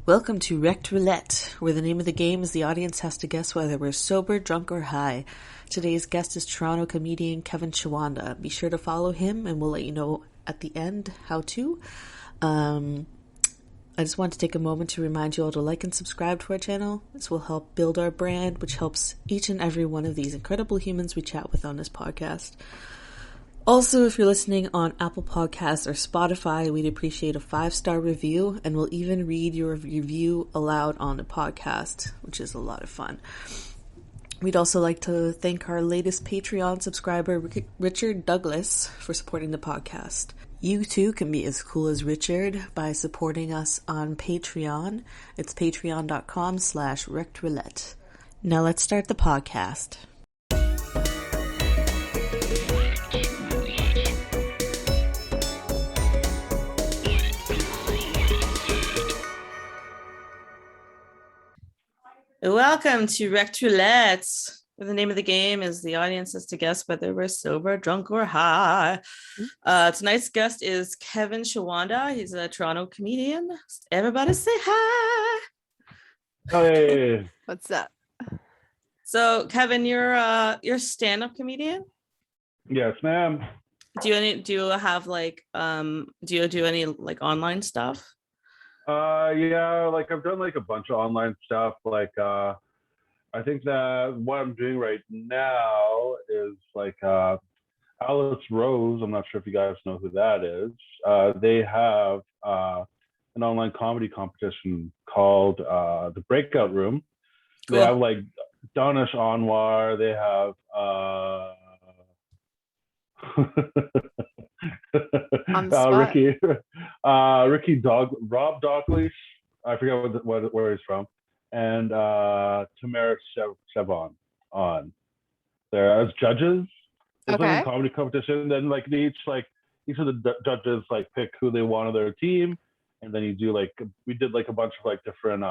Welcome to Wrecked Roulette, where the name of the game is the audience has to guess whether we're sober, drunk, or high. Today's guest is Toronto comedian Kevin Shawanda. Be sure to follow him, and we'll let you know at the end how to. I just want to take a moment to remind you all to like and subscribe to our channel. This will help build our brand, which helps each and every one of these incredible humans we chat with on this podcast. Also, if you're listening on Apple Podcasts or Spotify, we'd appreciate a 5-star review, and we'll even read your review aloud on the podcast, which is a lot of fun. We'd also like to thank our latest Patreon subscriber, Richard Douglas, for supporting the podcast. You too can be as cool as Richard by supporting us on Patreon. It's patreon.com/wreckedroulette. Now let's start the podcast. Welcome to Wrecked Roulette, where the name of the game is the audience has to guess whether we're sober, drunk, or high. Tonight's guest is Kevin Shawanda. He's a Toronto comedian. Everybody say hi. Hey. What's up? So, Kevin, you're a stand-up comedian? Yes, ma'am. Do you do any like online stuff? Yeah, like I've done like a bunch of online stuff. Like I think that what I'm doing right now is like Alice Rose. I'm not sure if you guys know who that is. They have an online comedy competition called The Breakout Room. Cool. They have like Danish Anwar. They have Rob Douglas, I forget where he's from, and Tamara Chevon on there as judges. It's like a comedy competition. Then like each of the judges like pick who they want on their team, and then you do like we did like a bunch of like different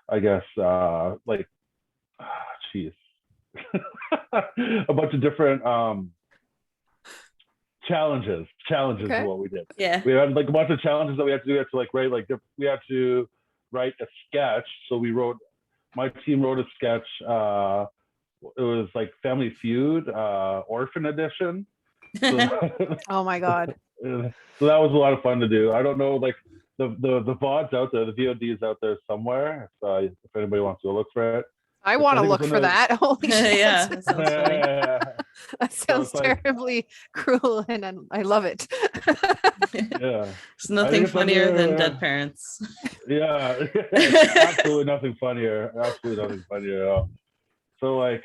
I guess a bunch of different challenges is what we did. Yeah, we had like a bunch of challenges that we had to do. We had to we had to write a sketch. So my team wrote a sketch. It was like Family Feud, Orphan Edition. So, oh my god! So that was a lot of fun to do. I don't know, like the VOD's out there, the VOD is out there somewhere. If anybody wants to look for it. I want to look for that. Holy shit! Yeah, that sounds funny. That sounds terribly cruel, and I love it. Yeah, there's nothing funnier than dead parents. Yeah, absolutely nothing funnier. Absolutely nothing funnier at all. So like,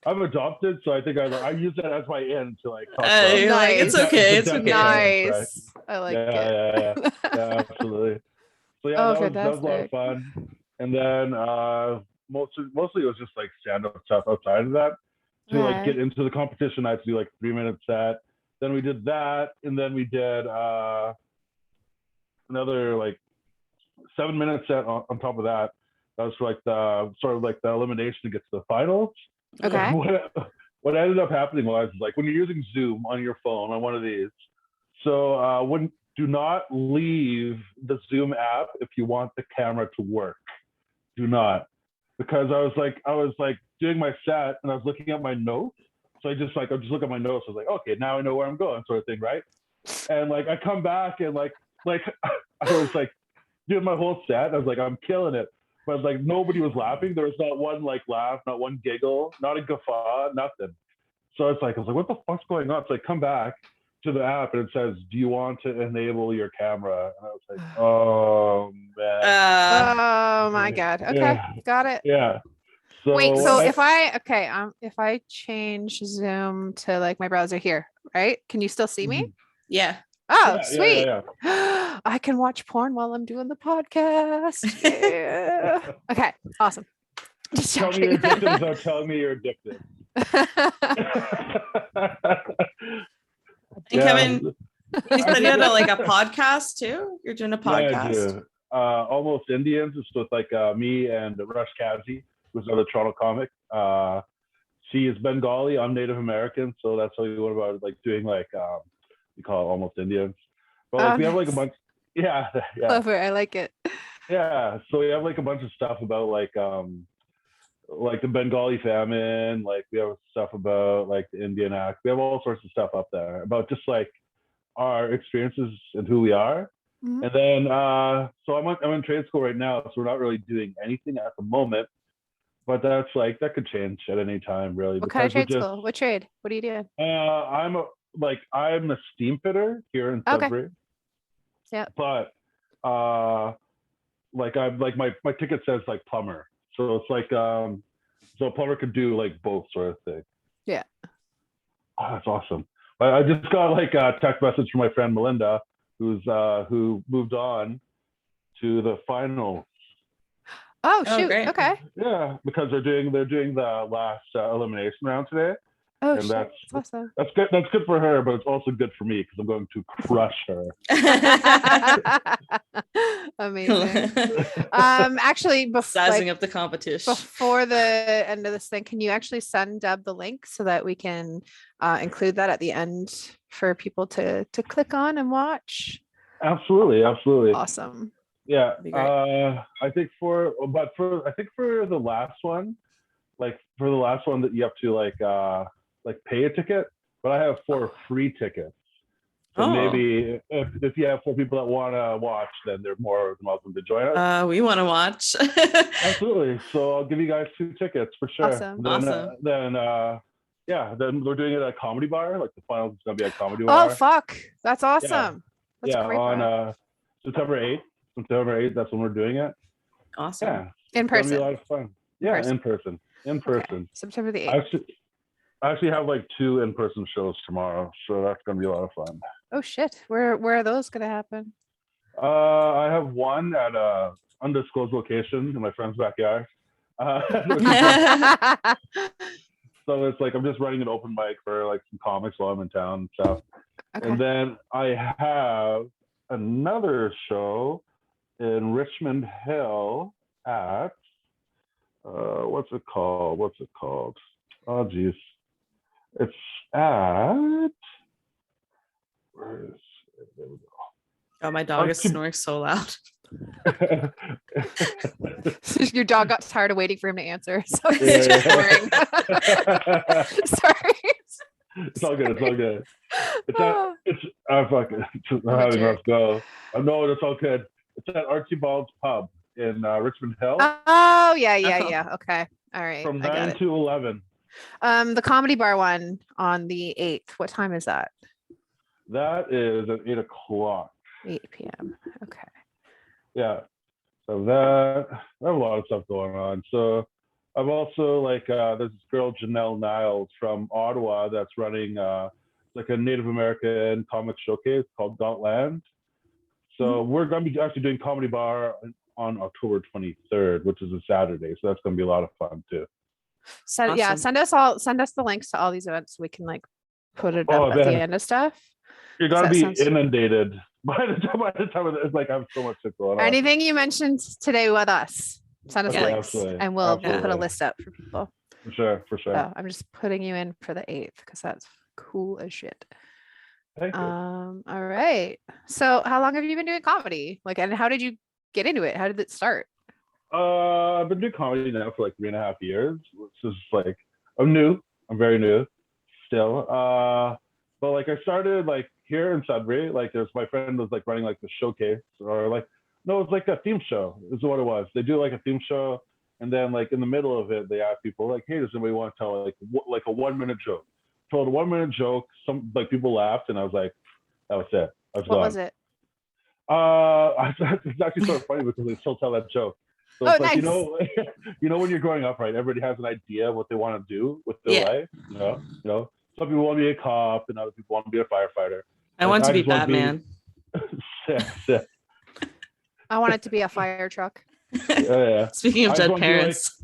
I'm adopted, so I think I use that as my end to like. Talk about nice. It's okay. It's okay. Nice. Right? I like it. Yeah, absolutely. So yeah, that was a lot of fun. And then mostly it was just like stand-up stuff outside of that. To like get into the competition, I had to do like 3-minute set. Then we did that, and then we did another like 7-minute set on top of that. That was like the sort of like the elimination to get to the finals. Okay. What ended up happening was like when you're using Zoom on your phone on one of these, so do not leave the Zoom app if you want the camera to work. Do not, because I was like doing my set and I was looking at my notes. So I'll just look at my notes. I was like, okay, now I know where I'm going, sort of thing, right? And like I come back and like I was like doing my whole set. I was like, I'm killing it, but like nobody was laughing. There was not one like laugh, not one giggle, not a guffaw, nothing. So I was like, what the fuck's going on? So I come back to the app and it says, do you want to enable your camera? And I was like, oh man. Oh my god. Okay, got it. Yeah. So wait, so if I change Zoom to like my browser here, right? Can you still see me? Yeah. Oh, sweet. Yeah. I can watch porn while I'm doing the podcast. Yeah. Okay, awesome. Just tell me you're addicted without telling me you're addicted. And Kevin, you said you had a podcast too? You're doing a podcast? Yeah, I do. Almost Indians. It's with like me and Rush Kazi, who's another Toronto comic. She is Bengali. I'm Native American, so that's how we went about like doing like we call it Almost Indians. But like we have like a bunch. Yeah. Clever. I like it. Yeah, so we have like a bunch of stuff about like the Bengali famine, like we have stuff about like the Indian Act. We have all sorts of stuff up there about just like our experiences and who we are. Mhm. And then so I'm in trade school right now, so we're not really doing anything at the moment. But that's like that could change at any time, really, What kind of because we're trade just school? What trade? What are you doing? I'm a steam fitter here in Okay. Sudbury, Yeah. but like I'm like my ticket says like plumber, so it's like so a plumber could do like both sort of thing. Yeah. Oh, that's awesome. I just got like a text message from my friend Melinda, who moved on to the final. Oh Oh, shoot. great. Okay. Yeah, because they're doing the last elimination round today, Oh and shit. that's awesome. that's good. That's good for her, but it's also good for me because I'm going to crush her. Amazing. Actually, Sizing up the competition. before the end of this thing, can you actually send Deb the link so that we can include that at the end for people to click on and watch? Absolutely. Awesome. Yeah. That'd be great. I think for the last one, like for the last one that you have to like pay a ticket, but I have 4 free tickets. So Oh. maybe if you have 4 people that want to watch, then they're more than welcome to join us. We want to watch. Absolutely. So I'll give you guys 2 tickets for sure. Awesome. Then we're doing it at a comedy bar. Like the finals is gonna be at a comedy bar. Oh fuck. That's awesome. That's yeah, great. on September 8th. September 8th, that's when we're doing it. Awesome. Yeah. In It's gonna be person. a lot of fun. Yeah, in person. Okay. September the 8th. I actually have like 2 in-person shows tomorrow, so that's gonna be a lot of fun. Oh shit. Where are those gonna happen? I have one at a undisclosed location in my friend's backyard. So it's like I'm just running an open mic for like some comics while I'm in town and stuff. Okay. And then I have another show in Richmond Hill at what's it called? Oh geez. It's at where is it? There we go. Oh, my dog is snoring so loud. Your dog got tired of waiting for him to answer, so he's just snoring. Sorry. It's all good. I'm having a rough go. No, it's all good. It's at Archibald's Pub in Richmond Hill. Oh yeah. Okay. All right. From I got 9 it. to 11. The comedy bar one on the 8th. What time is that? That is at 8 o'clock. 8 p.m. Okay. Yeah. So that I have a lot of stuff going on. So I've also like there's this girl Janelle Niles from Ottawa that's running like a Native American comic showcase called Gauntland. So we're gonna be actually doing comedy bar on October 23rd, which is a Saturday. So that's gonna be a lot of fun too. So Awesome. yeah, send us the links to all these events so we can like put it up at the end of stuff. You're gonna be sounds- inundated by the time it's like I have so much shit going on. Anything you mentioned today with us, send us Yeah, links, absolutely. and we'll put a Absolutely. list up for people. For sure. So I'm just putting you in for the 8th because that's cool as shit. Thank you. All right. So how long have you been doing comedy? Like, and how did you get into it? How did it start? I've been doing comedy now for like 3.5 years, which is like I'm new. I'm very new still. But like I started like here in Sudbury. Like there's my friend was like running like the showcase or like no, it's like a theme show is what it was. They do like a theme show, and then like in the middle of it, they ask people like, "Hey, does anybody want to tell like a 1-minute joke?" Told a 1-minute joke. Some like people laughed, and I was like, "That was it." What was it? It's actually sort of funny because they still tell that joke. So Oh, it's like, nice. you know when you're growing up, right? Everybody has an idea of what they want to do with their life. You know, some people want to be a cop, and other people want to be a firefighter. I want to be Batman. Yeah. I want it to be a fire truck. Yeah. Speaking of I just dead wanna be parents.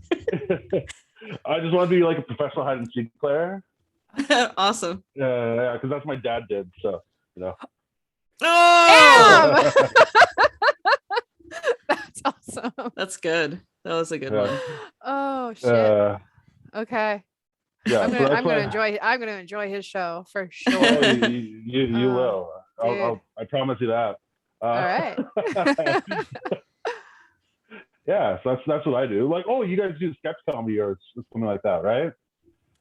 I just want to be like a professional hide and seek player. Awesome. Yeah, because that's what my dad did. So Oh, That's awesome. that's good. That was a good Yeah. one. Oh shit. Okay. Yeah, I'm so gonna that's why- enjoy his show for sure. Oh, you will. dude. I promise you that. All right. Yeah, so that's what I do. Like, oh, you guys do sketch comedy or something like that, right?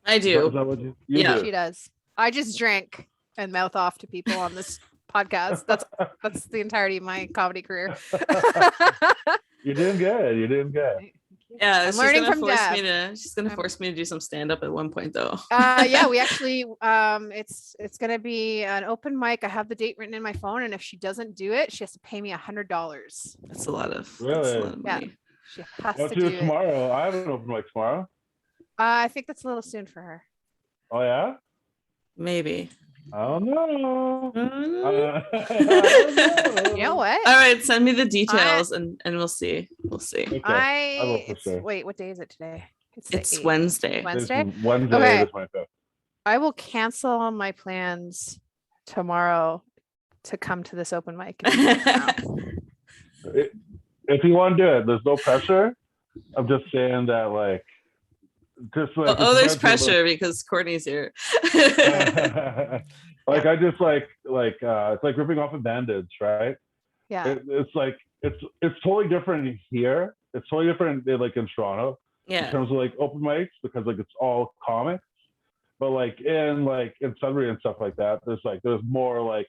I Is do. that what you Yeah. do? She does. I just drink and mouth off to people on this podcast. That's the entirety of my comedy career. You're doing good. You're doing good. Yeah, I'm learning from Deb. She's gonna force me to do some stand-up at one point though. Yeah, we actually it's gonna be an open mic. I have the date written in my phone, and if she doesn't do it, she has to pay me $100. That's a lot of Really? money. She has Let's to do do it it. tomorrow. I have an open mic tomorrow. I think that's a little soon for her. Oh yeah? Maybe. I don't know. You know what? All right, send me the details and we'll see. We'll see. Okay. I will for sure. Wait, what day is it today? It's the 8th. Wednesday. Wednesday? It's Wednesday. Okay. This might be. I will cancel my plans tomorrow to come to this open mic. If you want to do it, there's no pressure. I'm just saying that, like, just like. Oh, there's pressure because Courtney's here. Like, I just like it's like ripping off a bandage, right? Yeah. It's like it's totally different here. It's totally different like in Toronto. Yeah. In terms of like open mics, because like it's all comics. But like in Sudbury and stuff like that, there's more like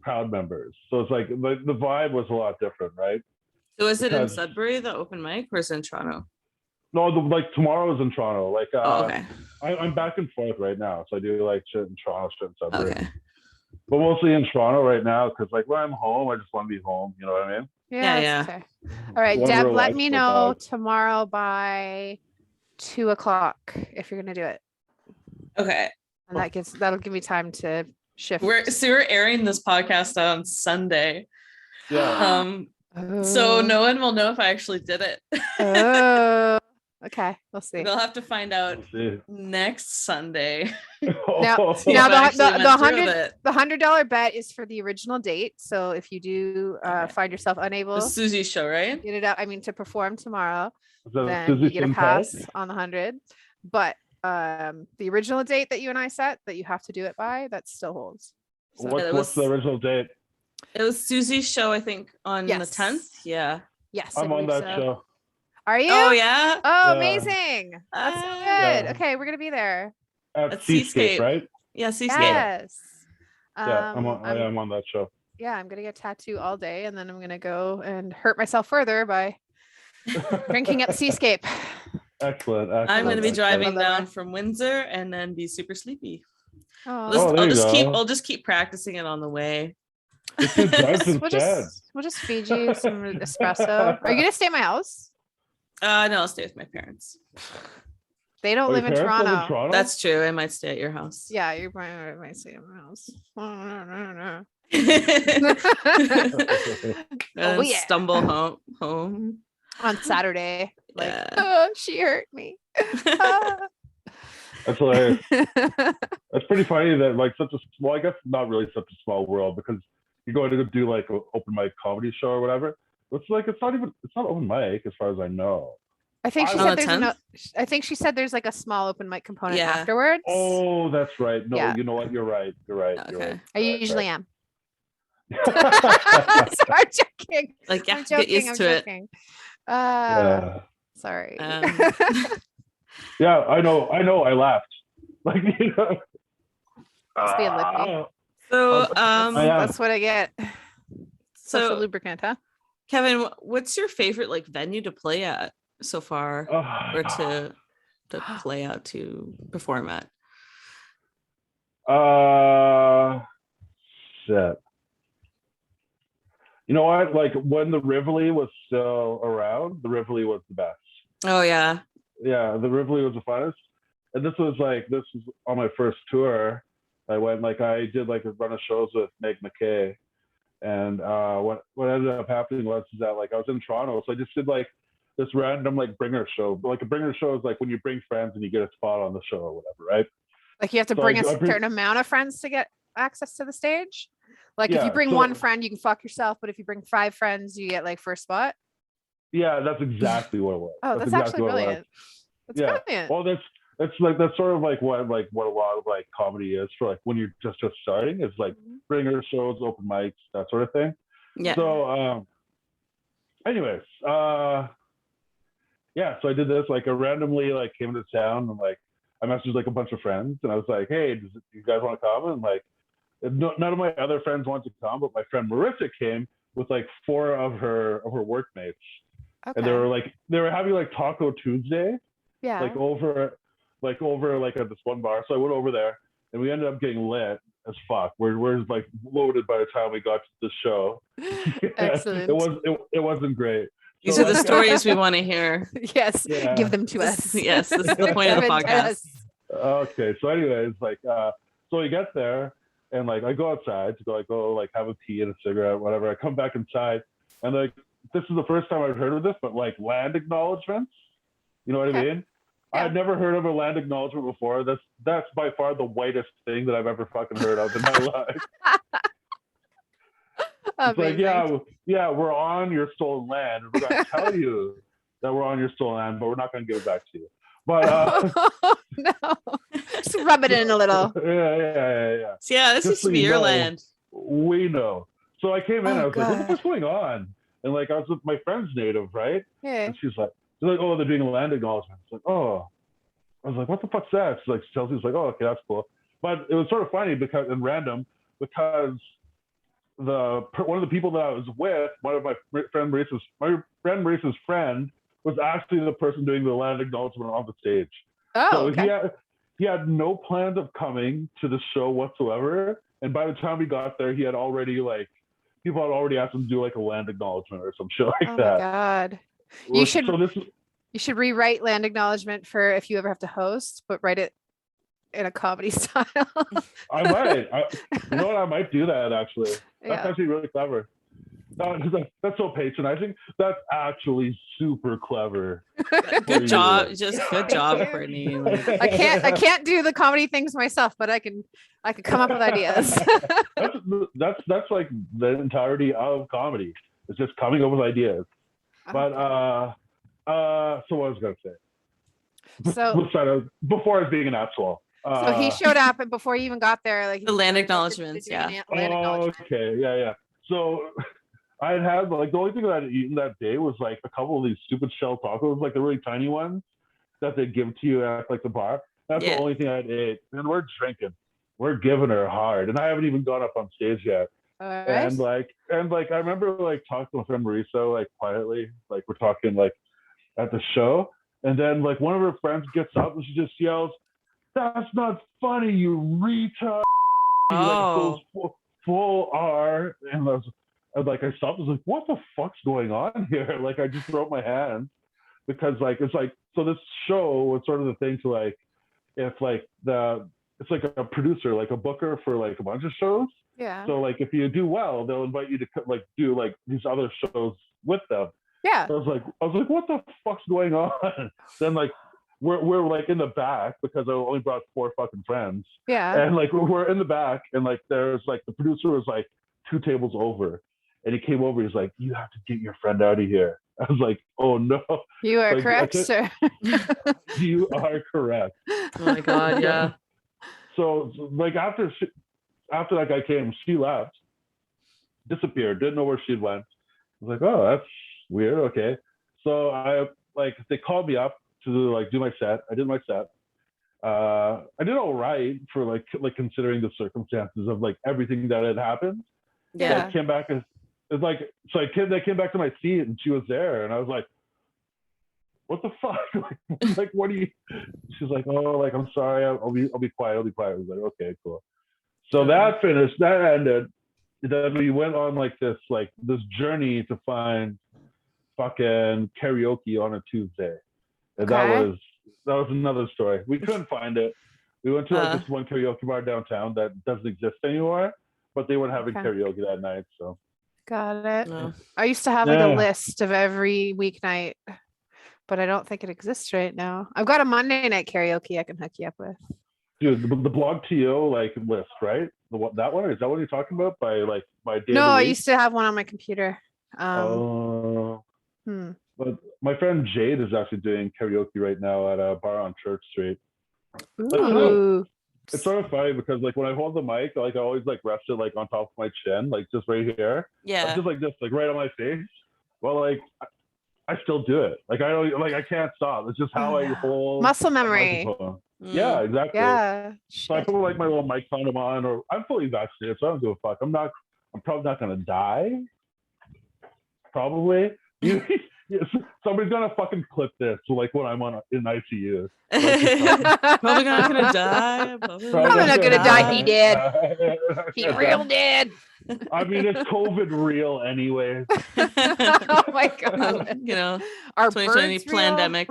crowd members. So it's like the vibe was a lot different, right? So is it in Sudbury, the open mic, or is it in Toronto? No, like tomorrow's in Toronto. Like okay. I'm back and forth right now. So I do like shit in Toronto, shit in Sudbury. Okay. But mostly in Toronto right now, because like when I'm home, I just want to be home. You know what I mean? Yeah. Okay. All right, Deb, let me know tomorrow by 2:00 if you're gonna do it. Okay. And that'll give me time to shift. We're airing this podcast on Sunday. Yeah. So no one will know if I actually did it. Oh, okay. We'll see. They'll have to find out next Sunday. Now the $100 bet is for the original date. So if you do find yourself unable the Susie show, right? Get it out. I mean, to perform tomorrow, then Susie you get a pass Park? on the 100. But the original date that you and I set that you have to do it by, that still holds. So what's the original date? It was Susie's show, I think, on the 10th. Yeah. Yes. I'm on that show. Are you? Oh yeah. Oh, amazing. That's so good. Yeah. Okay, we're gonna be there. At Seascape, right? Yeah, Seascape. Yes. Yeah, I'm on that show. Yeah, I'm gonna get a tattoo all day, and then I'm gonna go and hurt myself further by drinking at Seascape. Excellent. I'm gonna be driving down from Windsor and then be super sleepy. Oh, I'll just keep practicing it on the way. We'll just feed you some espresso. Are you gonna stay at my house? No, I'll stay with my parents. They don't live in Toronto. That's true. I might stay at your house. Yeah, you might stay at my house. Stumble home on Saturday. Like, yeah. Oh, she hurt me. That's hilarious. That's pretty funny that like I guess not really such a small world, because you're going to do like an open mic comedy show or whatever. It's like it's not open mic as far as I know. I think she said she said there's like a small open mic component afterwards. Oh, that's right. No, You know what? You're right. Okay. You're right. I usually am. Sorry, joking. Like, yeah, I'm joking, get used to it. Sorry. Yeah, I know. I laughed. Like, you know. Just being lippy. So that's what I get. Social So lubricant, huh? Kevin, what's your favorite like venue to play at so far, or to play out, to perform at? Shit. You know what? Like when the Rivoli was still around, the Rivoli was the best. Oh yeah. Yeah, the Rivoli was the funnest. And this was on my first tour. I went I did like a run of shows with Meg McKay. And what ended up happening was that I was in Toronto, so I just did like this random bringer show. But a bringer show is like when you bring friends and you get a spot on the show or whatever, right? Like you have to bring a certain amount of friends to get access to the stage. Like if you bring one friend, you can fuck yourself, but if you bring 5 friends, you get first spot. Yeah, that's exactly what it was. Oh, that's exactly actually brilliant. That's brilliant. Well, that's sort of what a lot of comedy is for when you're just starting. It's bringer shows, open mics, that sort of thing. Yeah. So anyways, yeah, so I did this. Like, I randomly like came into town and like I messaged like a bunch of friends and I was like, hey, you guys want to come? And like, none of my other friends wanted to come, but my friend Marissa came with like four of her workmates, and Okay. they were having like Taco Tuesday, Yeah. like over like at this one bar. So I went over there, and we ended up getting lit as fuck. We're like loaded by the time we got to the show. Excellent. It wasn't great. These So, are the like, stories we want to hear. Yes. Yeah. Give them to us. Yes, this is the point of the Give it to podcast. us. Okay, so anyways, like, so we get there, and like I go outside to go like have a tea and a cigarette, whatever. I come back inside, and like this is the first time I've heard of this, but like land acknowledgements, you know what I mean? Yeah. I had never heard of a land acknowledgement before. That's by far the whitest thing that I've ever fucking heard of in my life. It's like, yeah, we're on your stolen land, and we're gonna tell you that we're on your stolen land, but we're not gonna give it back to you. But no, just rub it in a little. Yeah. So yeah, this Just used to so be you your know, land. We know. So I came in, I was like, what the God. fuck's going on? And like I was with my friend's native, right? Yeah. And she's like, oh, they're doing a land acknowledgement. It's like, oh. I was like, what the fuck's that? She's like, Chelsea's like, oh, okay, that's cool. But it was sort of funny because one of the people that I was with, one of my friend Marissa's friend, was actually the person doing the land acknowledgement on the stage. Oh, So okay. he had no plans of coming to the show whatsoever. And by the time we got there, he had already people had already asked him to do like a land acknowledgement or some shit like Oh that. my God. You should rewrite land acknowledgement for if you ever have to host, but write it in a comedy style. I might. You know what? I might do that actually. That's Yeah. actually really clever. That's so patronizing. That's actually super clever. Good job. You. Just good job, Courtney. Like, I can't do the comedy things myself, but I could come up with ideas. that's like the entirety of comedy. It's just coming up with ideas. But so what I was gonna say. So before I was being an asshole. So he showed up, and before you even got there, like the land acknowledgements, yeah. Okay, yeah. So I had like the only thing that I'd eaten that day was like a couple of these stupid shell tacos, like the really tiny ones that they give to you at like the bar. That's the only thing I'd ate. And we're drinking. We're giving her hard. And I haven't even gone up on stage yet. Right. And like I remember like talking to my friend Marisa like quietly, like we're talking like at the show. And then like one of her friends gets up and she just yells, "That's not funny, you retard." Oh. Like full R. And I stopped. I was like, what the fuck's going on here? Like I just threw up my hands because like it's like, so this show was sort of the thing to like, if like it's like a producer, like a booker for like a bunch of shows. Yeah. So like if you do well, they'll invite you to like do like these other shows with them. Yeah. So I was like, what the fuck's going on? Then like we're like in the back because I only brought 4 fucking friends. Yeah. And like we're in the back and like there's like the producer was like 2 tables over. And he came over. He's like, "You have to get your friend out of here." I was like, "Oh no!" You are like, correct, sir. You are correct. Oh my God, yeah. So like after that guy came, she left, disappeared, didn't know where she'd went. I was like, "Oh, that's weird." Okay, so they called me up to do my set. I did my set. I did all right for like considering the circumstances of like everything that had happened. Yeah. So I came back and it's like, so I came back to my seat and she was there and I was like, what the fuck? like, what are you? She's like, oh, like, I'm sorry. I'll be quiet. I was like, okay, cool. So that finished, that ended. Then we went on like this journey to find fucking karaoke on a Tuesday. And that was another story. We couldn't find it. We went to like this one karaoke bar downtown that doesn't exist anymore, but they weren't having karaoke that night. So got it. Yeah. I used to have like a list of every weeknight, but I don't think it exists right now. I've got a Monday night karaoke I can hook you up with. Dude, the blog TO like list, right? That one, is that what you're talking about? By day. No, I used to have one on my computer. But my friend Jade is actually doing karaoke right now at a bar on Church Street. Ooh. It's sort of funny because like when I hold the mic, like I always like rest it like on top of my chin, like just right here. Yeah. Like, just like this, like right on my face. Well, like I still do it. Like I don't like I can't stop. It's just how I hold Muscle a memory. microphone. Yeah, exactly. Yeah. So I put like my little mic condom on, or I'm fully vaccinated, so I don't give a fuck. I'm probably not gonna die. Probably. Somebody's gonna fucking clip this like when I'm in ICU. Probably not gonna die. Probably not gonna die. He did. He real dead. I mean, it's COVID real anyway. Oh my god. You know, our 2020 pandemic.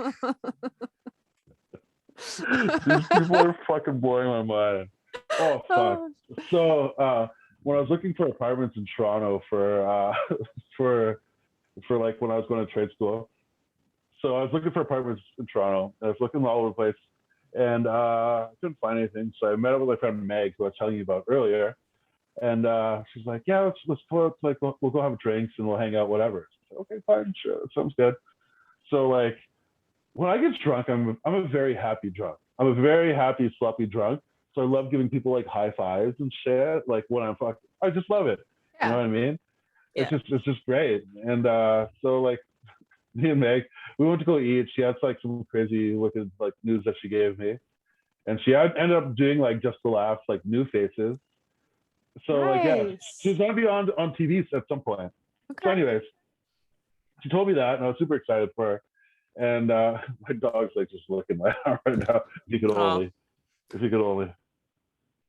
These people are fucking blowing my mind. Oh fuck. So when I was looking for apartments in Toronto for like when I was going to trade school, so I was looking for apartments in Toronto. I was looking all over the place, and I couldn't find anything. So I met up with my friend Meg, who I was telling you about earlier, and she's like, "Yeah, let's pull up. Like we'll go have drinks and we'll hang out, whatever." So, okay, fine, sure, that sounds good. So like when I get drunk, I'm a very happy drunk. I'm a very happy, sloppy drunk. So I love giving people like high fives and shit. Like when I'm fucking, I just love it. Yeah. You know what I mean? Yeah. It's just great. And so like me and Meg, we went to go eat. She had like some crazy looking like news that she gave me, and she ended up doing like just the laughs, like new faces. So like yeah, she's gonna be on TV at some point. Okay. So anyways, she told me that, and I was super excited for her. And my dog's like just looking right now. If you could only.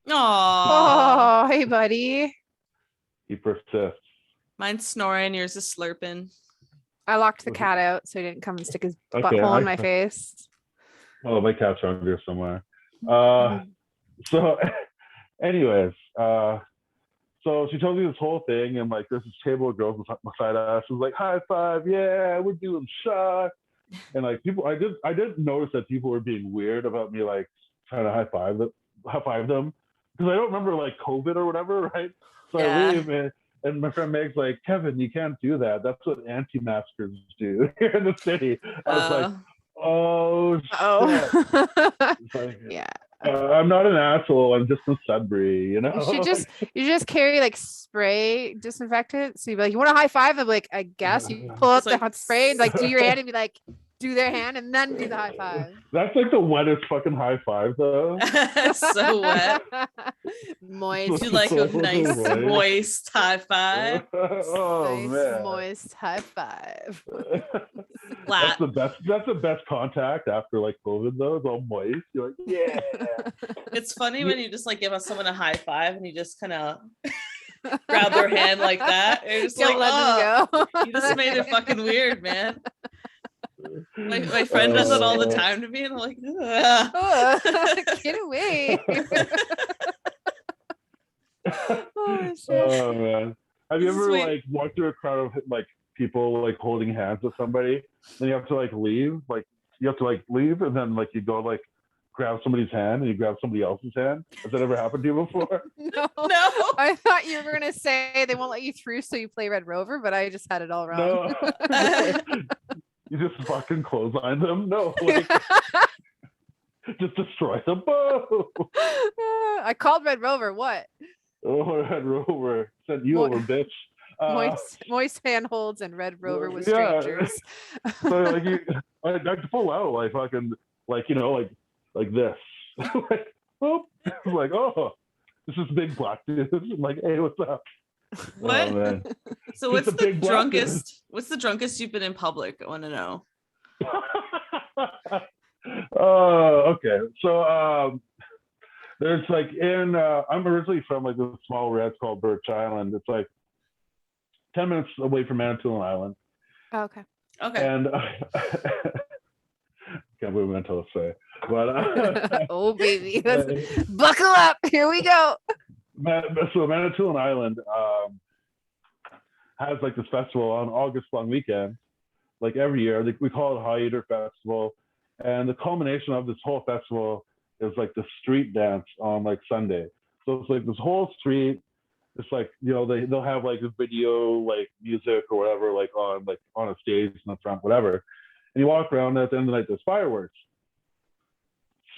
Oh, hey, buddy. He persists. Mine's snoring. Yours is slurping. I locked the cat out so he didn't come and stick his butthole in my face. Oh, my cat's around here somewhere. So, anyways, so she told me this whole thing, and like there's this table of girls beside us. She was like, "High five, yeah, we're doing shots." And like people, I did notice that people were being weird about me like trying to high five them because I don't remember like COVID or whatever, right? So I leave and my friend Meg's like, "Kevin, you can't do that. That's what anti-maskers do here in the city." I was like, "Oh shit!" Like, yeah. I'm not an asshole. I'm just a Sudbury, you know. You just carry like spray disinfectant. So you be like, "You want to high five?" I'm like, "I guess." You pull out the hot spray and like do your hand and be like, do their hand and then do the high five. That's like the wettest fucking high five though. So wet. Moist. Do like a nice moist high five. Oh nice, man. Moist high five. That's the best contact after like COVID though. It's all moist. You're like, yeah. It's funny when you just like give someone a high five and you just kind of grab their hand like that. And you're just like, let them go. You just made it fucking weird, man. My friend does it all the time to me, and I'm like, get away. Oh man. Have you ever like walked through a crowd of like people like holding hands with somebody, and you have to like leave? Like you have to like leave, and then like you go like grab somebody's hand and you grab somebody else's hand. Has that ever happened to you before? No. I thought you were gonna say they won't let you through, so you play Red Rover, but I just had it all wrong. No. You just fucking clothesline them? No, like just destroy them. I called Red Rover. What? Oh, Red Rover sent you over, bitch. Moist handholds and Red Rover with strangers. So like I had to pull out like fucking like you know like this. Like, oh, like oh, this is big black dude. I'm like, hey, what's up? What? Oh, so what's the drunkest? What's the drunkest you've been in public? I want to know. Okay. So there's like I'm originally from like this small red called Birch Island. It's like 10 minutes away from Manitoulin Island. Oh, okay. And can't believe Manitoulin say, but oh baby, buckle up. Here we go. So Manitoulin Island has like this festival on August long weekend, like every year. We call it High Eater Festival, and the culmination of this whole festival is like the street dance on like Sunday. So it's like this whole street. It's like they'll have like a video, like music or whatever, like on a stage in the front, whatever. And you walk around, and at the end of the night, there's fireworks.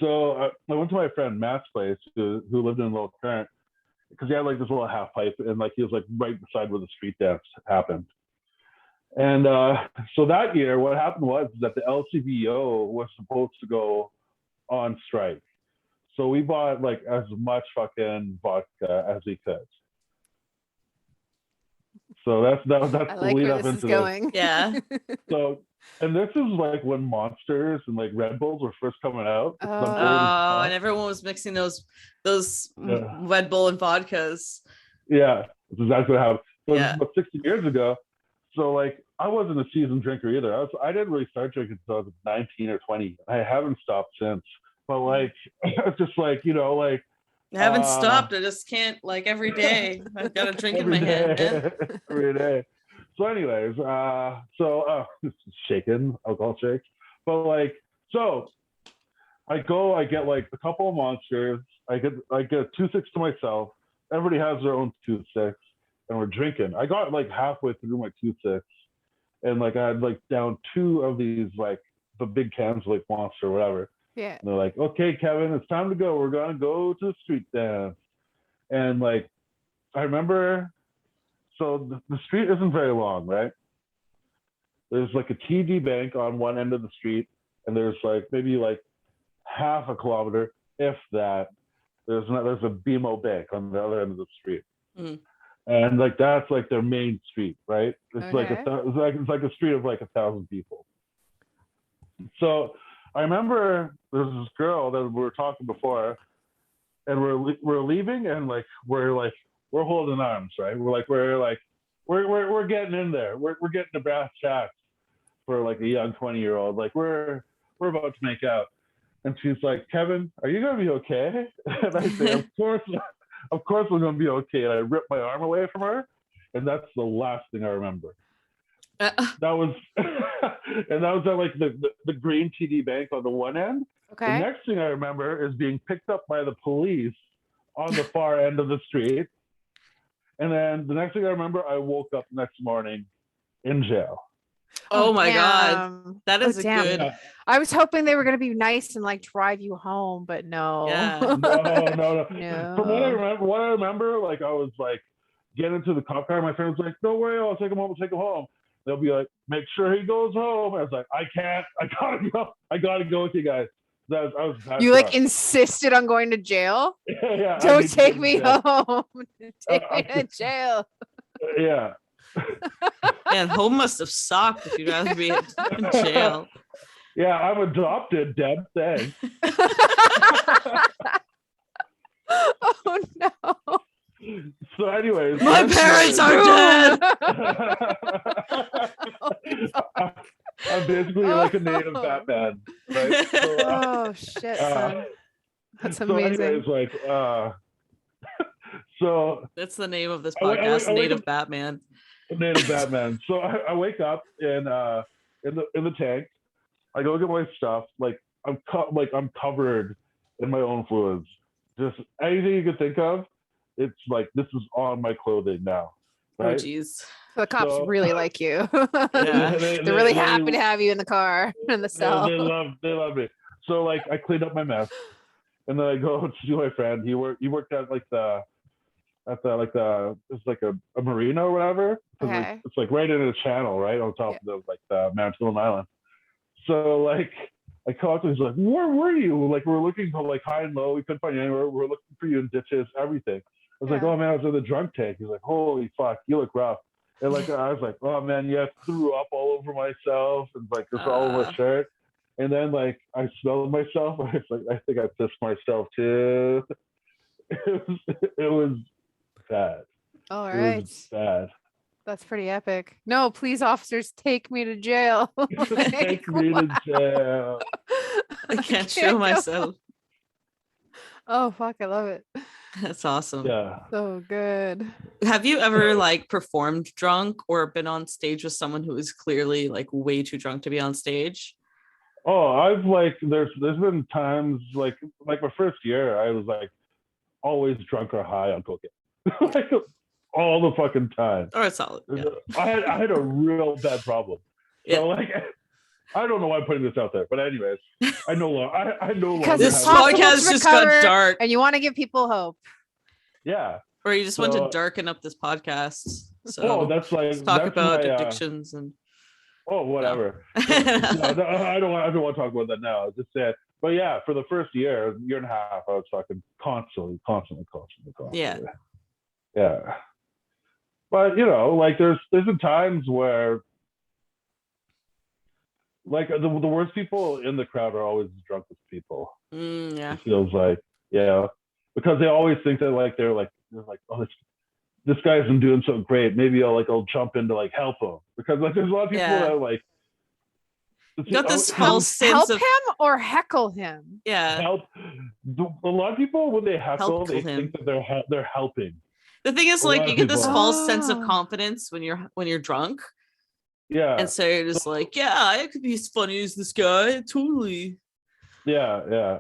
So I went to my friend Matt's place, who lived in Little Current, because he had like this little half pipe, and like he was like right beside where the street dance happened. And so that year, what happened was that the LCBO was supposed to go on strike. So we bought like as much fucking vodka as we could. So that's I the like lead where up this is into going. Yeah. So, and this is like when Monsters and like Red Bulls were first coming out. Oh, and everyone was mixing those Red Bull and vodkas. Yeah, that's exactly what happened. So Yeah. this is about 60 years ago. So like I wasn't a seasoned drinker either. I didn't really start drinking until I was 19 or 20. I haven't stopped since. But like it's just like, you know, like I haven't stopped. I just can't, like, every day. I've got a drink in my hand, man. Every day. So anyways, shaken, alcohol shake. But like, so I get like a couple of Monsters. I get 2-6 to myself. Everybody has their own 2-6, and we're drinking. I got like halfway through my 2-6, and like I had like down 2 of these, like the big cans, like Monster or whatever. Yeah. And they're like, okay, Kevin, it's time to go. We're gonna go to the street dance. And like, I remember, so the street isn't very long, right? There's like a TD bank on one end of the street, and there's like maybe like half a kilometer, if that. There's a BMO bank on the other end of the street. Mm. And like that's like their main street, right? It's Okay. it's like a street of like 1,000 people. So I remember there's this girl that we were talking before, and we're leaving, and like we're holding arms, right? We're getting in there. We're getting the brass tacks for like a young 20-year-old. Like we're about to make out, and she's like, "Kevin, are you gonna be okay?" And I say, "Of course we're gonna be okay." And I rip my arm away from her, and that's the last thing I remember. That was and that was at like the green TD bank on the one end. Okay. The next thing I remember is being picked up by the police on the far end of the street. And then the next thing I remember, I woke up next morning in jail. Oh my God. damn. That is damn. good. Yeah. I was hoping they were going to be nice and like drive you home, but no. Yeah. No. No. From what I remember, like I was like getting into the cop car. My friend was like, "No way, I'll take him home. They'll be like, make sure he goes home." I was like, I can't. I gotta go with you guys. I was You like insisted on going to jail? Yeah. Don't take me home. Take me to jail. Yeah. Man, home must have sucked if you'd rather be in jail. Yeah, I'm adopted, Deb. Thanks. Oh no. So anyways, My parents are dead. I'm basically like a native Batman, right? So, Oh shit, son. That's amazing. So anyways, like, so That's the name of this I podcast, wake Native up- Batman. native Batman. So I wake up in the tank. I go get my stuff. Like I'm covered in my own fluids. Just anything you could think of. It's like this is on my clothing now. Right? Oh geez. So the cops So- really like you. Yeah. They're really happy to have you in the car, in the cell. They love me. So like I cleaned up my mess, and then I go to see my friend. He worked at like it's like a marina or whatever. Okay. It's like right into the channel, right on top of the Manitoulin Island. So like I called him. He's like, "Where were you?" Like we were looking for like high and low. We couldn't find you anywhere. We were looking for you in ditches, everything. I was like, "Oh man, I was in the drunk tank." He's like, "Holy fuck, you look rough." And like I was like, "Oh man, yeah, I threw up all over myself and like it's all over my shirt." And then like I smelled myself. I was like, "I think I pissed myself too." It was bad. All It right. was bad. That's pretty epic. No, please, officers, take me to jail. Take me to jail. I can't show myself. Oh fuck, I love it. That's awesome. Yeah. So good. Have you ever like performed drunk or been on stage with someone who is clearly like way too drunk to be on stage? Oh, I've like there's been times like my first year I was like always drunk or high on cocaine. Like all the fucking time. Or it's solid. Yeah. I had a real bad problem. So Yeah. like I don't know why I'm putting this out there, but anyways, I no longer Because This it's possible podcast to just got recover, dark. and you want to give people hope. Yeah. Or you just want to So- darken up this podcast. So Oh, that's like let's talk that's about my, addictions and Oh, whatever. No, I don't want to talk about that now. I just said, but yeah, for the first year and a half, I was fucking constantly. Yeah. Yeah. But you know, like there's been times where like the worst people in the crowd are always the drunkest people. Yeah. It feels like, yeah, because they always think that like they're like oh this guy isn't doing so great. Maybe I'll jump in to like help him, because like there's a lot of people that like got this false sense help him or heckle him. Yeah. Help. A lot of people when they heckle, they him. think that they're helping. The thing is, like, you get this false sense of confidence when you're drunk. Yeah. And so you're just like, yeah, I could be as funny as this guy. Totally. Yeah.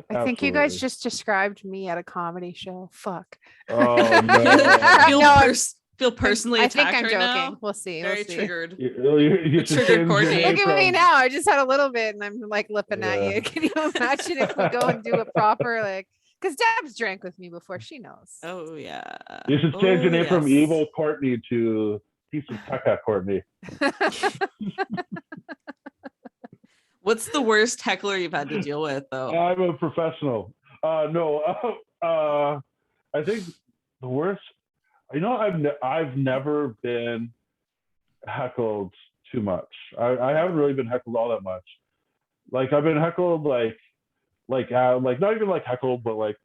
I think you guys just described me at a comedy show. Fuck. Oh no. Feel personally attacked. I think I'm right joking. Now. We'll see. Very triggered. You triggered Courtney. Look at me now. I just had a little bit and I'm like lipping at you. Can you imagine if we go and do a proper like, because Deb's drank with me before, she knows. Oh yeah. You should change your name from Evil Courtney to Piece of Caca Courtney. What's the worst heckler you've had to deal with, though? I'm a professional. No, I think the worst. You know, I've never been heckled too much. I haven't really been heckled all that much. Like I've been heckled like not even like heckled, but like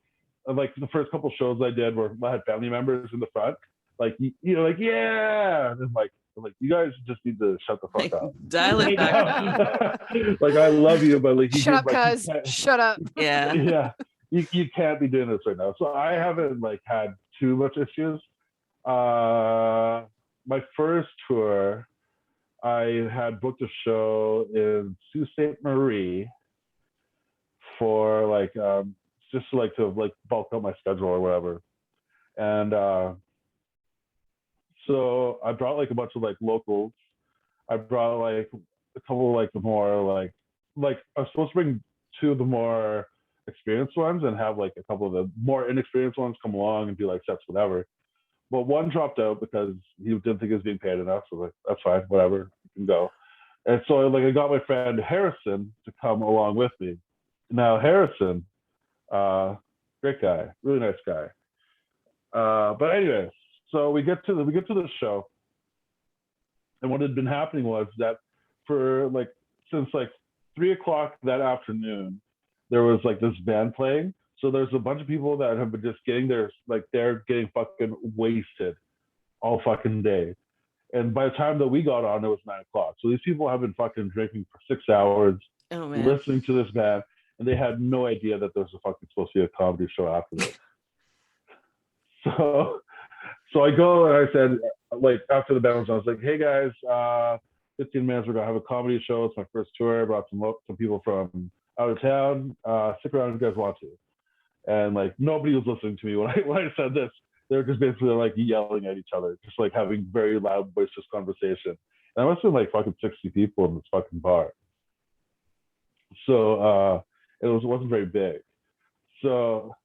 the first couple shows I did where I had family members in the front, like you know, like yeah, and like you guys just need to shut the fuck up. Dial it back. Like I love you, but like shut up, cuz. Shut up. Yeah. Yeah. You can't be doing this right now. So I haven't like had too much issues. My first tour, I had booked a show in Sault Ste. Marie for like just to bulk up my schedule or whatever. And so I brought like a bunch of like locals. I brought like a couple of like the more like I was supposed to bring two of the more experienced ones and have like a couple of the more inexperienced ones come along and do like sets, whatever. But one dropped out because he didn't think he was being paid enough. So like, that's fine, whatever, you can go. And so like I got my friend Harrison to come along with me. Now Harrison, great guy, really nice guy. But anyways, so we get to the show, and what had been happening was that for like since like 3:00 that afternoon, there was like this band playing. So there's a bunch of people that have been just getting they're getting fucking wasted all fucking day. And by the time that we got on, it was 9:00. So these people have been fucking drinking for 6 hours, listening to this band, and they had no idea that there was fucking supposed to be a comedy show after this. So I go and I said, like after the band was on, I was like, hey guys, 15 minutes, we're gonna have a comedy show. It's my first tour. I brought some people from out of town. Stick around if you guys want to. And like nobody was listening to me when I said this. They were just basically like yelling at each other, just like having very loud, boisterous conversation. And I must have been like fucking 60 people in this fucking bar. So it wasn't very big. So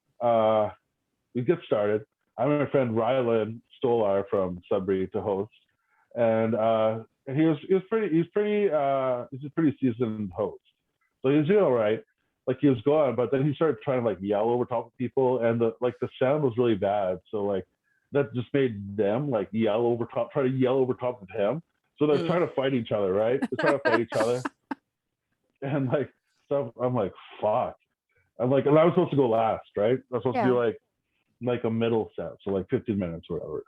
we get started. I have my friend Rylan Stolar from Sudbury to host, and he was a pretty seasoned host. So he was doing all right. Like he was going, but then he started trying to like yell over top of people, and the sound was really bad. So like that just made them like try to yell over top of him. So they're trying to fight each other, right? They're trying to fight each other, and like so I'm like fuck. And I was supposed to go last, right? I was supposed to do like a middle set, so like 15 minutes or whatever.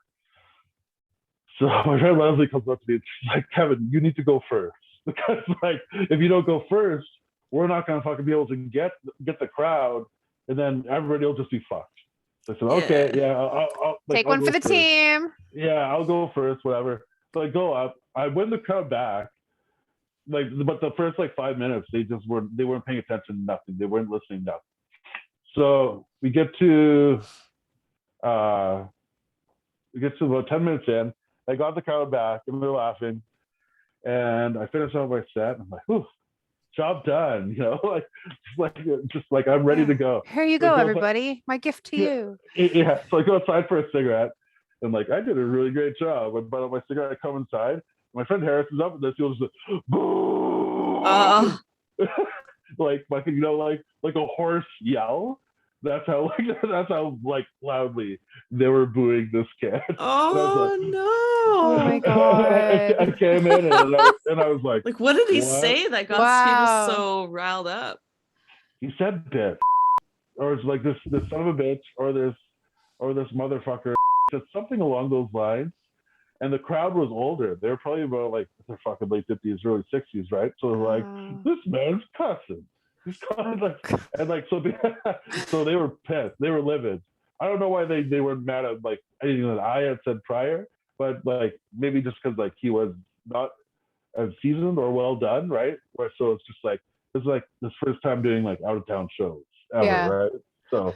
So my friend Leslie comes up to me and she's like, Kevin, you need to go first, because like if you don't go first, we're not gonna fucking be able to get the crowd, and then everybody will just be fucked. So I said, okay, yeah, I'll take one for the team. Yeah, I'll go first, whatever. So I go up, I win the crowd back, but the first 5 minutes they weren't paying attention, nothing. They weren't listening, nothing. So we get to about 10 minutes in. I got the crowd back and they're laughing, and I finished off my set. And I'm like, "Whew, job done!" You know, just like I'm ready to go. Here you go, everybody. My gift to you. Yeah. So I go outside for a cigarette, and I did a really great job. But on my cigarette, I come inside, My friend Harris is up, and this feels boo, like fucking, like a horse yell. That's how loudly they were booing this kid. Oh no! Oh my god! I came in and I was like, what did he say that got people so riled up? He said bitch, or it's like this son of a bitch, or this motherfucker, just something along those lines. And the crowd was older. They were probably about like their fucking late 50s, early 60s, right? So like, this man's cussing. He's cussing, so they were pissed. They were livid. I don't know why they were mad at like anything that I had said prior, but like maybe just because like he was not as seasoned or well done, right? So it's just like it's like this first time doing like out of town shows ever, right? So.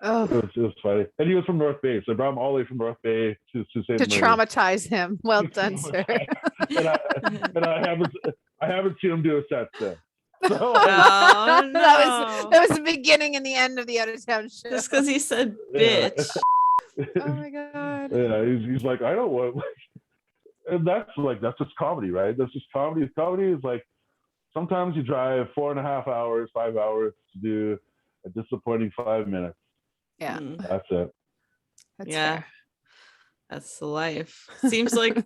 It was funny, and he was from North Bay, so I brought him all the way from North Bay to traumatize him. Well done, sir. and I haven't seen him do a set since. So, no. that was the beginning and the end of the out of town show. Just because he said bitch. Oh my god. Yeah, he's like, I don't want, and that's just comedy, right? That's just comedy. Comedy is like sometimes you drive 4.5 hours, 5 hours to do a disappointing 5 minutes. Yeah, that's it. That's fair. That's the life. Seems like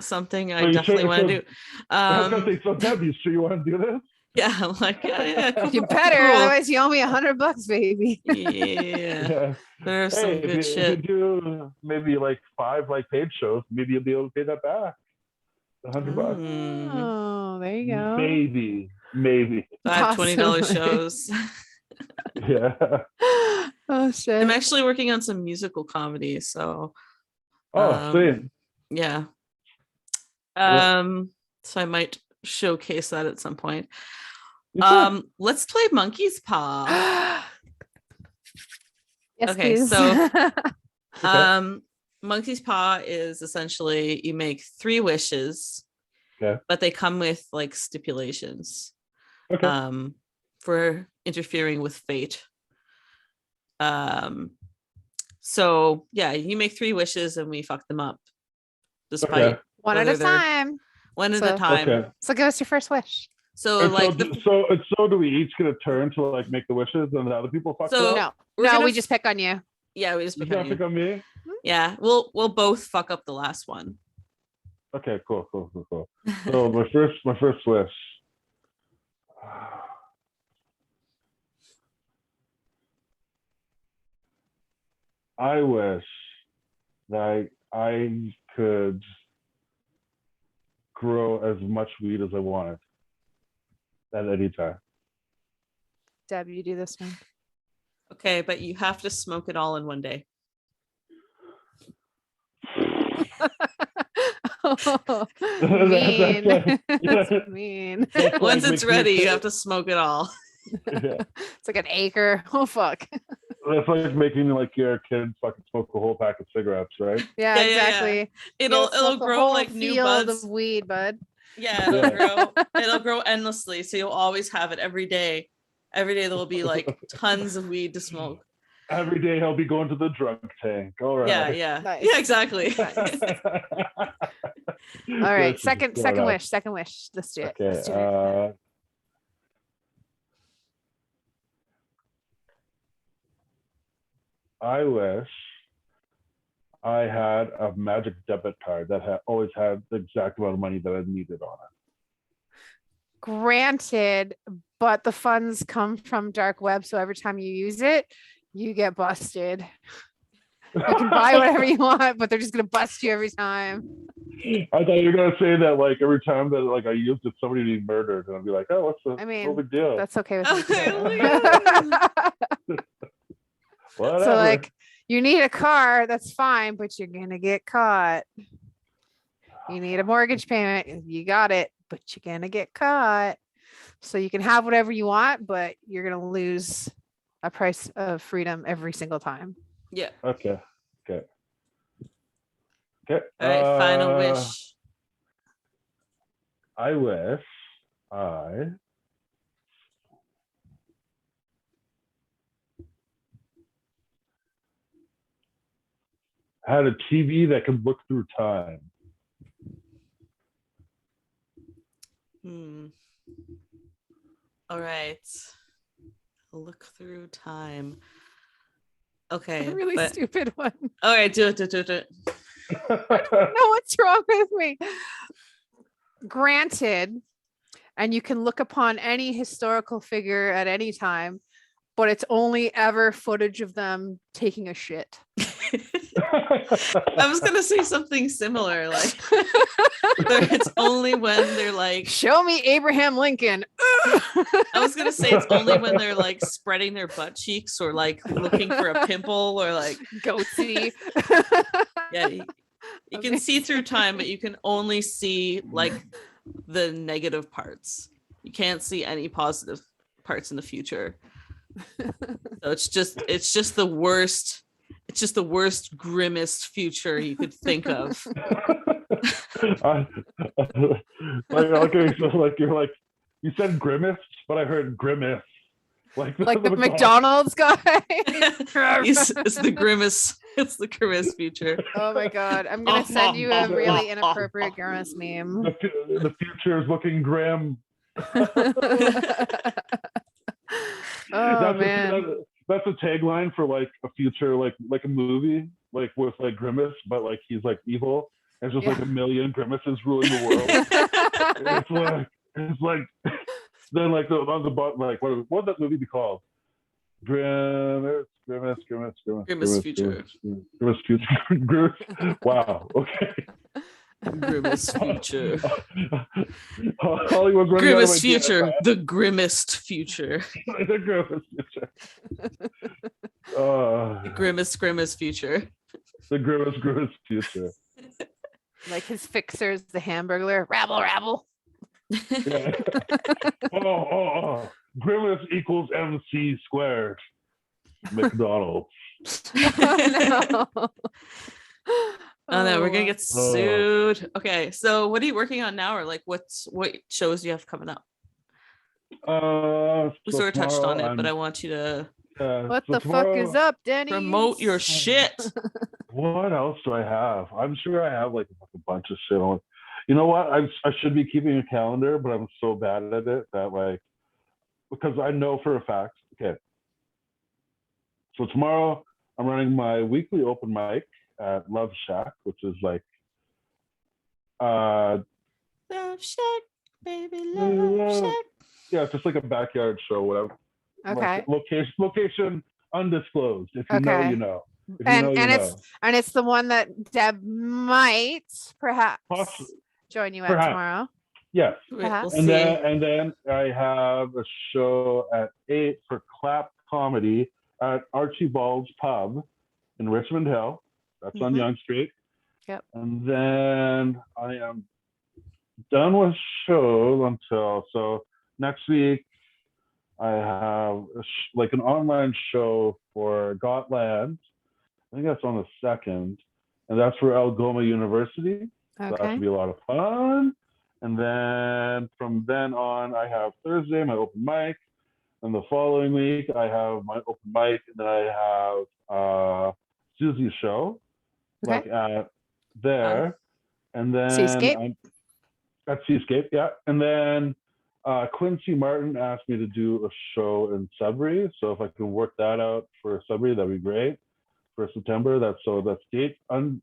something I definitely want to do. I was gonna say, so Deb, you sure you want to do this? Yeah, I'm like, yeah. Cool, you better, cool. Otherwise you owe me $100, baby. Yeah. There's some good shit. If you do maybe like 5 like paid shows, maybe you'll be able to pay that back. $100. Oh, there you go. Maybe. 5 $20 shows. Yeah. Oh shit. I'm actually working on some musical comedy, so sweet. Yeah. So I might showcase that at some point. Let's play Monkey's Paw. Yes, okay, please. so Monkey's Paw is essentially you make 3 wishes, but they come with like stipulations. For interfering with fate. So yeah, you make 3 wishes and we fuck them up. Despite one at a time. One at a time. Okay. So give us your first wish. So do we each get a turn to like make the wishes and the other people fuck up? No, we just pick on you. Yeah, we just pick on you. Pick on me? Yeah, we'll both fuck up the last one. Okay, cool. So my first wish. I wish that I could grow as much weed as I wanted at any time. Deb, you do this one. Okay, but you have to smoke it all in one day. Mean. That's mean. Once it's ready, you have to smoke it all. It's like an acre. Oh fuck. That's like making like your kid fucking smoke a whole pack of cigarettes, right? Yeah, exactly. Yeah. It'll grow like new buds of weed, bud. Yeah, it'll grow endlessly. So you'll always have it every day. Every day there will be like tons of weed to smoke. Every day he'll be going to the drunk tank. All right. Yeah. Nice. Yeah, exactly. Nice. All right. Second wish. Let's do it. Okay. Let's do it. I wish I had a magic debit card that always had the exact amount of money that I needed on it. Granted, but the funds come from dark web, so every time you use it, you get busted. You can buy whatever you want, but they're just gonna bust you every time. I thought you were gonna say that like every time that like I used it, somebody would be murdered, and I'd be like, oh, what's the no big deal? That's okay with me. Whatever. So like you need a car, that's fine, but you're gonna get caught. You need a mortgage payment, you got it, but you're gonna get caught. So you can have whatever you want, but you're gonna lose a price of freedom every single time. Yeah. Okay. All right, final wish. I wish I had a TV that could look through time. All right. Look through time. Okay. A really stupid one. All right, do it. I don't know what's wrong with me. Granted, and you can look upon any historical figure at any time, but it's only ever footage of them taking a shit. I was gonna say something similar, like it's only when they're like, show me Abraham Lincoln. I was gonna say it's only when they're like spreading their butt cheeks or like looking for a pimple or like goatee. Yeah, you can see through time, but you can only see like the negative parts. You can't see any positive parts in the future. So it's just the worst. It's just the worst, grimmest future you could think of. You're like, you said grimace, but I heard grimace. Like the McDonald's guy. It's the grimace. It's the grimace future. Oh my god! I'm gonna send you a really inappropriate grimace meme. The future is looking grim. That's a tagline for like a future, like a movie, like with like Grimace, but like he's like evil. There's just like a million Grimaces ruling the world. it's like then like on the bottom, like what would that movie be called? Grimace future. Wow. Okay. Grimace future. Hollywood's running Grimace future. The grimmest future. The grimmest future. The grimmest future. The grimmest future. Like his fixers, the Hamburglar. Rabble. Yeah. Grimace equals MC squared. McDonald's. Oh, no. Oh no, we're gonna get sued. Okay, so what are you working on now, or like what shows do you have coming up? We sort of touched on it, but I want you to what the fuck is up, Denny? Promote your shit. What else do I have? I'm sure I have like a bunch of shit on. You know what? I should be keeping a calendar, but I'm so bad at it that like, because I know for a fact. Okay, so tomorrow I'm running my weekly open mic at Love Shack, which is like Love Shack, baby, Love Shack. Yeah, it's just like a backyard show, whatever. Okay. Like, location undisclosed. If you know, you know. And it's the one that Deb might perhaps join you at tomorrow. Yes. Perhaps. And then I have a show at 8 for Clap Comedy at Archibald's Pub in Richmond Hill. That's on Yonge Street. Yep. And then I am done with shows so next week I have like an online show for Gotland. I think that's on the 2nd, and that's for Algoma University. So that should be a lot of fun. And then from then on, I have Thursday, my open mic. And the following week, I have my open mic, and then I have Susie's show, like at there. And then Seascape? At Seascape, yeah. And then Quincy Martin asked me to do a show in Sudbury. So if I can work that out for Sudbury, that'd be great. For September, that's date to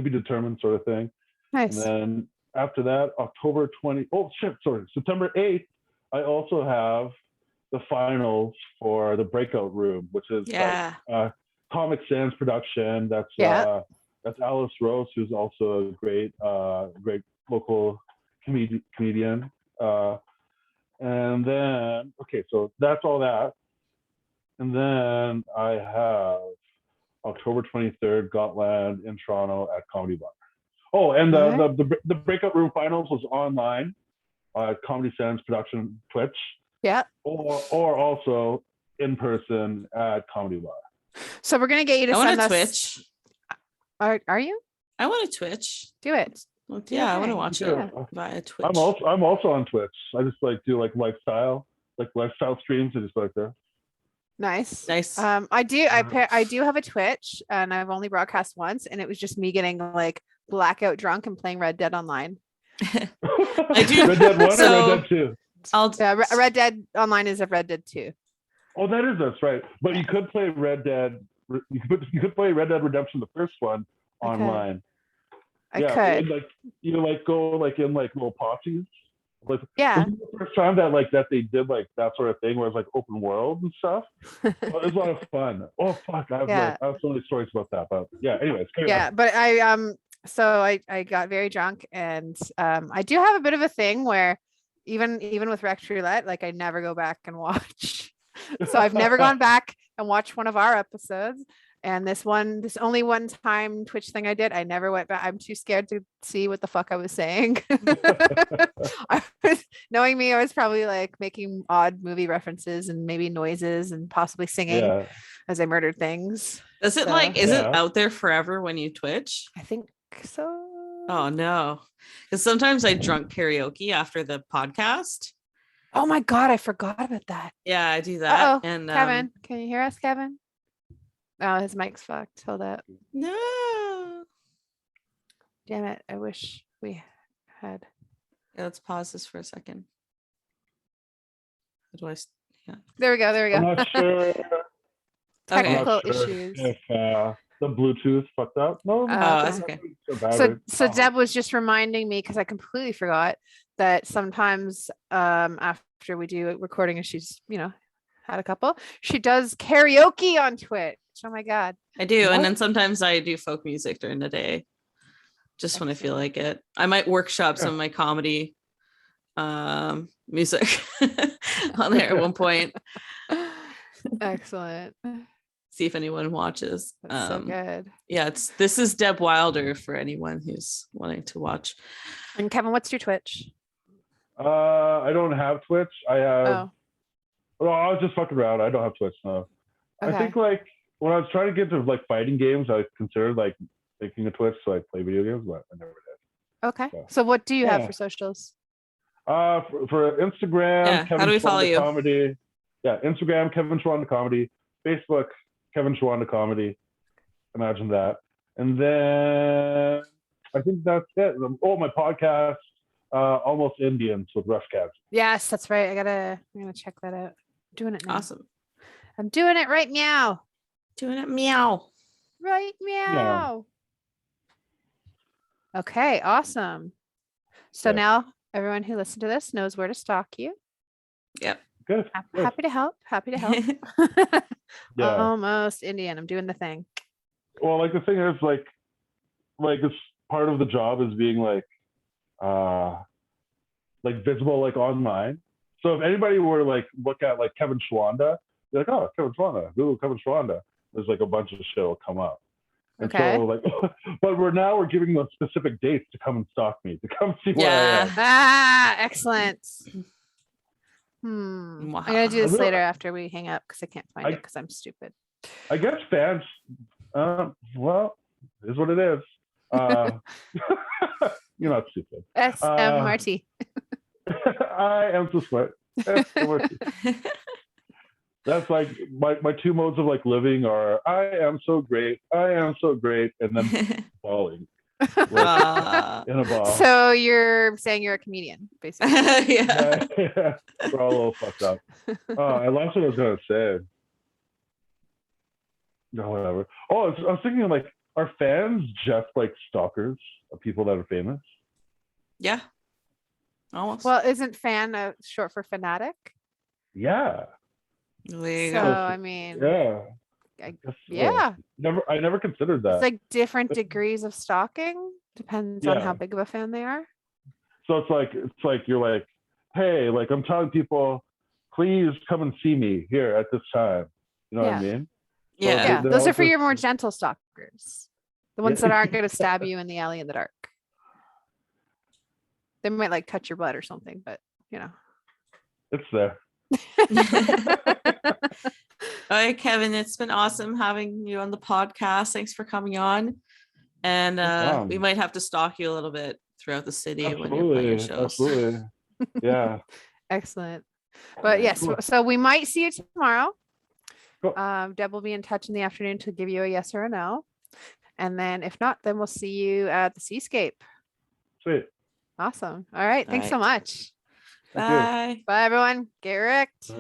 be determined sort of thing. Nice. And then after that, September 8th, I also have the finals for the Breakout Room, which is like, Comic Sans production. That's Alice Rose, who's also a great local comedian. And then so that's all that. And then I have October 23rd, Gotland in Toronto at Comedy Bar. Oh, and the Breakout Room finals was online, Comedy Sans production Twitch. Yeah. Or also in person at Comedy Bar. So we're gonna get you to send us Twitch. Are you? I want to Twitch. Do it. Well, yeah, I want to watch it via Twitch. I'm also on Twitch. I just like do like lifestyle streams. I just like that. Nice. I do have a Twitch, and I've only broadcast once, and it was just me getting like blackout drunk and playing Red Dead Online. I do. Red Dead 1 So- or Red Dead 2? Red Dead Online is a Red Dead 2. Oh, that's right. But you could play Red Dead. You could play Red Dead Redemption, the first one, online. I could. And, like you like go like in like little posses. Like Yeah. this is the first time that they did like that sort of thing where it's like open world and stuff. It was a lot of fun. Oh fuck, I have so many stories about that. But yeah, anyways. Yeah, but I got very drunk, and I do have a bit of a thing where even with Rec Roulette, like I never go back and watch. So I've never gone back and watched one of our episodes. And this only one time Twitch thing I did, I never went back. I'm too scared to see what the fuck I was saying. Knowing me, I was probably like making odd movie references and maybe noises and possibly singing as I murdered things. Is it is it out there forever when you Twitch? I think so. Oh no. Because sometimes I drunk karaoke after the podcast. Oh my God, I forgot about that. Yeah, I do that. Uh-oh. And Kevin, can you hear us, Kevin? Oh, his mic's fucked. Hold up. No. Damn it. I wish we had. Yeah, let's pause this for a second. How do I? Yeah. There we go. I'm not sure. Technical issues. If the Bluetooth fucked up. No. That's okay. So Deb was just reminding me, because I completely forgot, that sometimes after we do a recording and she's, had a couple, she does karaoke on Twitch. Oh my God. I do. And then sometimes I do folk music during the day, just when I feel like it. I might workshop some of my comedy music on there at one point. Excellent. See if anyone watches. That's so good. Yeah, this is Deb Wilder for anyone who's wanting to watch. And Kevin, what's your Twitch? I don't have Twitch. I have. Well, I was just fucking around. I don't have Twitch now. Okay. I think like when I was trying to get to like fighting games, I considered like making a Twitch so I play video games, but I never did. Okay. So what do you have for socials? For Instagram, Kevin how do we follow you? Comedy. Yeah, Instagram, Kevin Shawanda Comedy. Facebook, Kevin Shawanda Comedy. Imagine that. And then I think that's it. Oh, my podcast, Almost Indians with Rush Cats. Yes, that's right. I'm gonna check that out. Doing it now. Awesome. I'm doing it right meow. Doing it meow. Right meow. Yeah. Okay, awesome. So now everyone who listened to this knows where to stalk you. Yep. Good. Happy to help. Almost Indian. I'm doing the thing. Well, like the thing is like it's part of the job is being like visible like online. So if anybody were to like look at like Kevin Shawanda, you're like, oh, Kevin Shawanda, Google Kevin Shawanda. There's like a bunch of shit will come up. And so like, but we're giving them specific dates to come and stalk me, to come see where I am. Excellent. Wow. I'm gonna do this later after we hang up because I can't find it because I'm stupid. I guess fans, well, it is what it is. You're not stupid. SMRT. I am so smart. SMRT. That's like my two modes of like living are I am so great, and then falling like, in a ball. So you're saying you're a comedian, basically. Yeah. We're all a little fucked up. I lost what I was gonna say. No, whatever. Oh, I was thinking like, are fans just like stalkers of people that are famous? Yeah. Almost. Well, isn't fan short for fanatic? Yeah. I mean, yeah. I never considered that. It's like different degrees of stalking. Depends on how big of a fan they are. So it's like you're like, hey, like I'm telling people, please come and see me here at this time. You know what I mean? Yeah. So those are for your more gentle stalkers. The ones that aren't going to stab you in the alley in the dark. They might like touch your butt or something, but it's there. All right, Kevin, it's been awesome having you on the podcast. Thanks for coming on. And we might have to stalk you a little bit throughout the city when you're playing your shows. Absolutely. Yeah. Excellent. But yes, so we might see you tomorrow. Cool. Deb will be in touch in the afternoon to give you a yes or a no. And then if not, then we'll see you at the Seascape. Sweet. Awesome. All right. Thanks so much. Thank you. Bye. Bye, everyone. Get wrecked.